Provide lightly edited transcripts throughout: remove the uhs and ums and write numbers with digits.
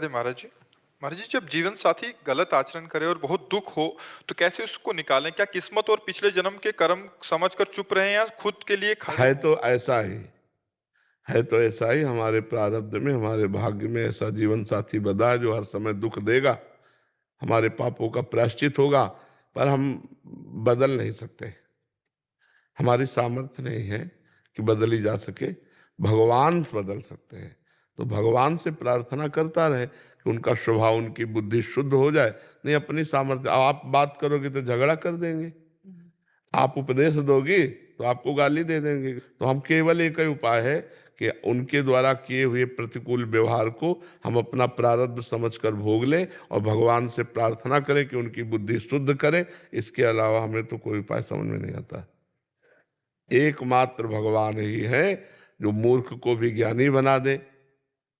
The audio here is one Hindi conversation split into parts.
राधे महाराज जी। महाराज जी, जब जीवन साथी गलत आचरण करे और बहुत दुख हो तो कैसे उसको निकालें? क्या किस्मत और पिछले जन्म के कर्म समझकर चुप रहें या खुद के लिए खड़े है हों? तो ऐसा ही है तो ऐसा ही हमारे प्रारब्ध में, हमारे भाग्य में ऐसा जीवन साथी बंधा है जो हर समय दुख देगा, हमारे पापों का प्रायश्चित होगा, पर हम बदल नहीं सकते। हमारी सामर्थ्य नहीं है कि बदली जा सके। भगवान बदल सकते हैं। तो भगवान से प्रार्थना करता रहे कि उनका स्वभाव, उनकी बुद्धि शुद्ध हो जाए। नहीं अपनी सामर्थ्य, आप बात करोगे तो झगड़ा कर देंगे, आप उपदेश दोगी तो आपको गाली दे देंगे। तो हम केवल एक ही उपाय है कि उनके द्वारा किए हुए प्रतिकूल व्यवहार को हम अपना प्रारब्ध समझकर भोग लें और भगवान से प्रार्थना करें कि उनकी बुद्धि शुद्ध करे। इसके अलावा हमें तो कोई उपाय समझ में नहीं आता। एकमात्र भगवान ही है जो मूर्ख को भी ज्ञानी बना दे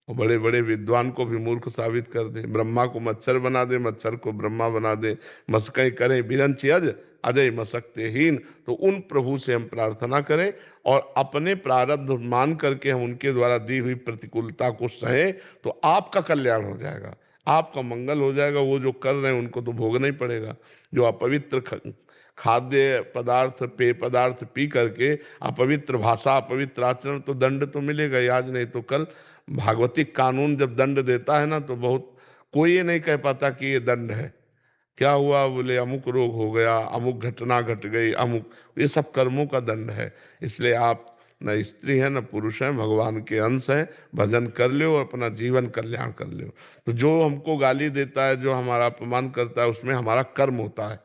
और बड़े बड़े विद्वान को भी मूर्ख साबित कर दे। ब्रह्मा को मच्छर बना दे, मच्छर को ब्रह्मा बना दे। मस्कई करे बिरंच अज, अजय मसक्तेहीन। तो उन प्रभु से हम प्रार्थना करें और अपने प्रारब्ध मान करके हम उनके द्वारा दी हुई प्रतिकूलता को सहें, तो आपका कल्याण हो जाएगा, आपका मंगल हो जाएगा। वो जो कर रहे हैं उनको तो भोगना ही पड़ेगा। जो अपवित्र खाद्य पदार्थ, पेय पदार्थ पी करके अपवित्र भाषा, अपवित्र आचरण, तो दंड तो मिलेगा ही, आज नहीं तो कल। भागवतिक कानून जब दंड देता है ना, तो बहुत कोई ये नहीं कह पाता कि ये दंड है। क्या हुआ? बोले अमुक रोग हो गया, अमुक घटना घट गई, अमुक, ये सब कर्मों का दंड है। इसलिए आप न स्त्री है न पुरुष है, भगवान के अंश हैं। भजन कर लो और अपना जीवन कल्याण कर लो। तो जो हमको गाली देता है, जो हमारा अपमान करता है, उसमें हमारा कर्म होता है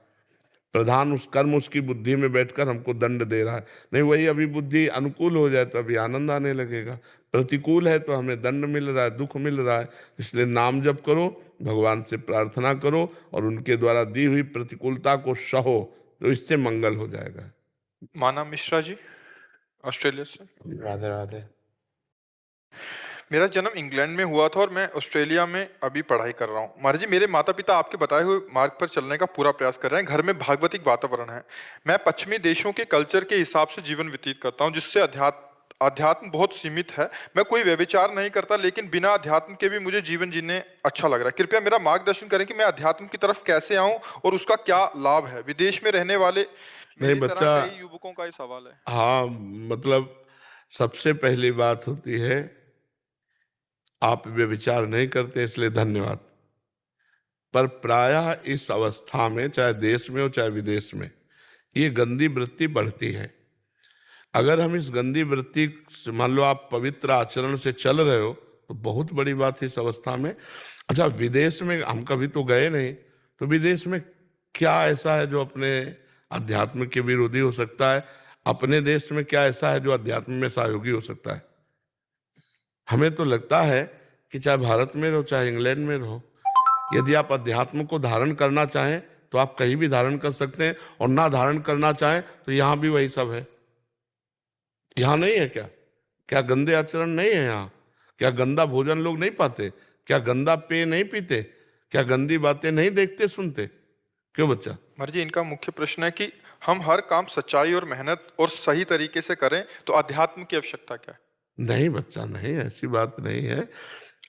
प्रधान। उस कर्म उसकी बुद्धि में बैठकर हमको दंड दे रहा है। नहीं, वही अभी बुद्धि अनुकूल हो जाए तो अभी आनंद आने लगेगा। प्रतिकूल है तो हमें दंड मिल रहा है, दुख मिल रहा है। इसलिए नाम जप करो, भगवान से प्रार्थना करो और उनके द्वारा दी हुई प्रतिकूलता को सहो, तो इससे मंगल हो जाएगा। माना मिश्रा जी, ऑस्ट्रेलिया से। राधे राधे। मेरा जन्म इंग्लैंड में हुआ था और मैं ऑस्ट्रेलिया में अभी पढ़ाई कर रहा हूँ। महाराज जी, मेरे माता पिता आपके बताए हुए मार्ग पर चलने का पूरा प्रयास कर रहे हैं। घर में भागवतिक वातावरण है। मैं पश्चिमी देशों के कल्चर के हिसाब से जीवन व्यतीत करता हूँ, जिससे अध्यात्म बहुत सीमित है। मैं कोई व्यभिचार नहीं करता, लेकिन बिना अध्यात्म के भी मुझे जीवन जीने अच्छा लग रहा है। कृपया मेरा मार्गदर्शन करें कि मैं अध्यात्म की तरफ कैसे आऊं और उसका क्या लाभ है। विदेश में रहने वाले नहीं मेरी बच्चा, तरह कई युवकों का ये सवाल है। हाँ, मतलब सबसे पहली बात होती है, आप व्यभिचार नहीं करते इसलिए धन्यवाद। पर प्रायः इस अवस्था में, चाहे देश में हो चाहे विदेश में, ये गंदी वृत्ति बढ़ती है। अगर हम इस गंदी वृत्ति से, मान लो आप पवित्र आचरण से चल रहे हो, तो बहुत बड़ी बात है इस अवस्था में। अच्छा, विदेश में हम कभी तो गए नहीं, तो विदेश में क्या ऐसा है जो अपने अध्यात्म के विरोधी हो सकता है? अपने देश में क्या ऐसा है जो अध्यात्म में सहयोगी हो सकता है? हमें तो लगता है कि चाहे भारत में रहो चाहे इंग्लैंड में रहो, यदि आप अध्यात्म को धारण करना चाहें तो आप कहीं भी धारण कर सकते हैं, और ना धारण करना चाहें तो यहाँ भी वही सब है। यहाँ नहीं है क्या? क्या गंदे आचरण नहीं है यहाँ? क्या गंदा भोजन लोग नहीं पाते? क्या गंदा पेय नहीं पीते? क्या गंदी बातें नहीं देखते सुनते? क्यों बच्चा? महाराज जी, इनका मुख्य प्रश्न है कि हम हर काम सच्चाई और मेहनत और सही तरीके से करें, तो अध्यात्म की आवश्यकता क्या है? नहीं बच्चा, नहीं, ऐसी बात नहीं है।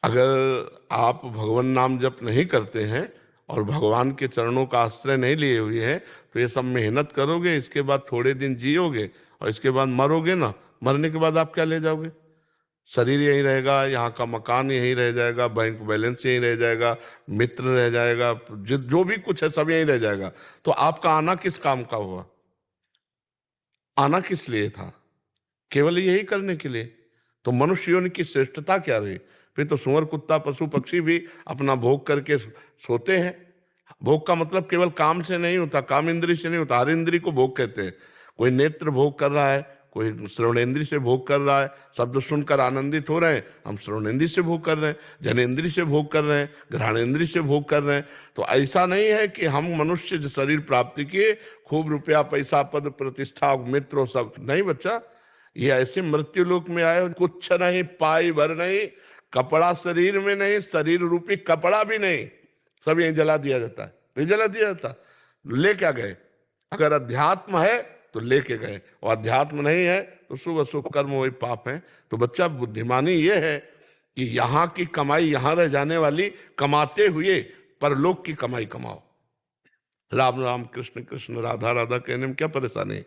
अगर आप भगवान नाम जप नहीं करते हैं और भगवान के चरणों का आश्रय नहीं लिए हुए हैं, तो ये सब मेहनत करोगे, इसके बाद थोड़े दिन जियोगे और इसके बाद मरोगे ना। मरने के बाद आप क्या ले जाओगे? शरीर यहीं रहेगा, यहाँ का मकान यहीं रह जाएगा, बैंक बैलेंस यहीं रह जाएगा, मित्र रह जाएगा, जो भी कुछ है सब यहीं रह जाएगा। तो आपका आना किस काम का हुआ? आना किस लिए था? केवल यही करने के लिए। तो मनुष्य योनि की श्रेष्ठता क्या रही? फिर तो सुअर, कुत्ता, पशु पक्षी भी अपना भोग करके सोते हैं। भोग का मतलब केवल काम से नहीं होता, काम इंद्री से नहीं होता, हर इंद्री को भोग कहते हैं। कोई नेत्र भोग कर रहा है, कोई श्रवणेन्द्री से भोग कर रहा है, शब्द सुनकर आनंदित हो रहे हैं, हम श्रवणेन्द्री से भोग कर रहे हैं, जनेन्द्री से भोग कर रहे हैं, घ्राणेन्द्री से भोग कर रहे हैं। तो ऐसा नहीं है कि हम मनुष्य शरीर प्राप्ति किए, खूब रुपया पैसा पद प्रतिष्ठा मित्र सब नहीं बच्चा। ये ऐसे मृत्यु लोक में आए, कुछ नहीं, पाई भर नहीं, कपड़ा शरीर में नहीं, शरीर रूपी कपड़ा भी नहीं, सब यहीं जला दिया जाता है। नहीं जला दिया जाता, ले क्या गए? अगर अध्यात्म है तो लेके गए, और अध्यात्म नहीं है तो शुभ अशुभ कर्म वही पाप है। तो बच्चा, बुद्धिमानी ये है कि यहां की कमाई यहां रह जाने वाली, कमाते हुए परलोक की कमाई कमाओ। राम राम कृष्ण कृष्ण राधा राधा कहने में क्या परेशानी है?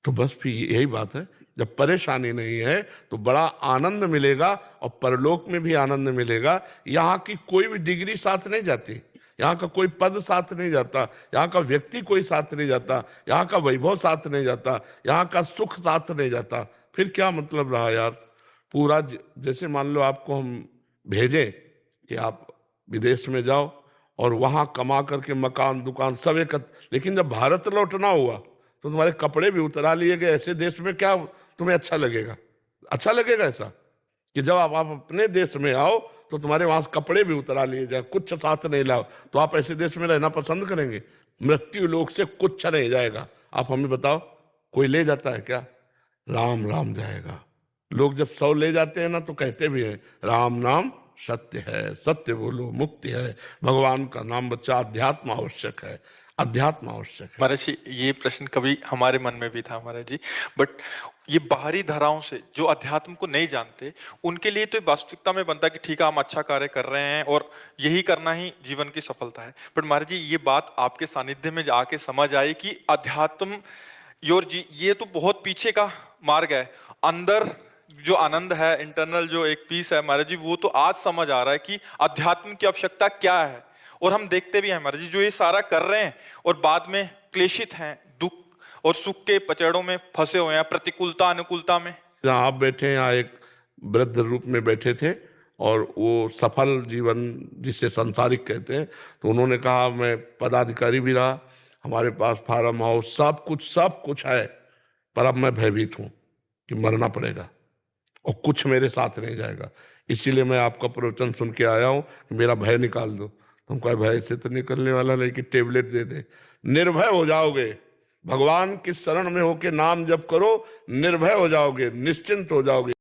तो बस फिर यही बात है, जब परेशानी नहीं है तो बड़ा आनंद मिलेगा, और परलोक में भी आनंद मिलेगा। यहाँ की कोई भी डिग्री साथ नहीं जाती, यहाँ का कोई पद साथ नहीं जाता, यहाँ का व्यक्ति कोई साथ नहीं जाता, यहाँ का वैभव साथ नहीं जाता, यहाँ का सुख साथ नहीं जाता। फिर क्या मतलब रहा यार? पूरा जैसे मान लो आपको हम भेजें कि आप विदेश में जाओ और वहां कमा करके मकान दुकान सब एकत्र, लेकिन जब भारत लौटना हुआ तो तुम्हारे कपड़े भी उतरा लिए गए। ऐसे देश में क्या तुम्हें अच्छा लगेगा? अच्छा लगेगा ऐसा कि जब आप अपने देश में आओ तो तुम्हारे वहां से कपड़े भी उतरा लिए जाए, कुछ साथ नहीं लाओ, तो आप ऐसे देश में रहना पसंद करेंगे? मृत्यु लोक से कुछ नहीं जाएगा। आप हमें बताओ, कोई ले जाता है क्या? राम राम जाएगा। लोग जब 100 ले जाते हैं ना तो कहते भी हैं राम नाम सत्य है, सत्य बोलो मुक्ति है, भगवान का नाम बच्चा, अध्यात्म आवश्यक है, अध्यात्म आवश्यक है। महाराज जी, ये प्रश्न कभी हमारे मन में भी था महाराज जी, बट ये बाहरी धाराओं से जो अध्यात्म को नहीं जानते उनके लिए तो वास्तविकता में बनता है कि ठीक है हम अच्छा कार्य कर रहे हैं और यही करना ही जीवन की सफलता है। बट महाराज जी, ये बात आपके सानिध्य में जाके समझ आई कि अध्यात्म योर जी ये तो बहुत पीछे का मार्ग है। अंदर जो आनंद है, इंटरनल जो एक पीस है महाराज जी, वो तो आज समझ आ रहा है कि अध्यात्म की आवश्यकता क्या है। और हम देखते भी हैं महाराज जी, जो ये सारा कर रहे हैं और बाद में क्लेशित हैं, दुख और सुख के पचड़ों में फंसे हुए हैं, प्रतिकूलता अनुकूलता में। जहाँ आप बैठे हैं, यहाँ एक वृद्ध रूप में बैठे थे और वो सफल जीवन जिसे संसारिक कहते हैं, तो उन्होंने कहा मैं पदाधिकारी भी रहा, हमारे पास फार्म हाउस सब कुछ है, पर अब मैं भयभीत हूँ कि मरना पड़ेगा और कुछ मेरे साथ नहीं जाएगा, इसीलिए मैं आपका प्रवचन सुन के आया हूँ कि मेरा भय निकाल दो। तुम कहा भय से तो निकलने वाला नहीं कि टेबलेट दे दे। निर्भय हो जाओगे, भगवान की शरण में होके नाम जप करो, निर्भय हो जाओगे, निश्चिंत हो जाओगे।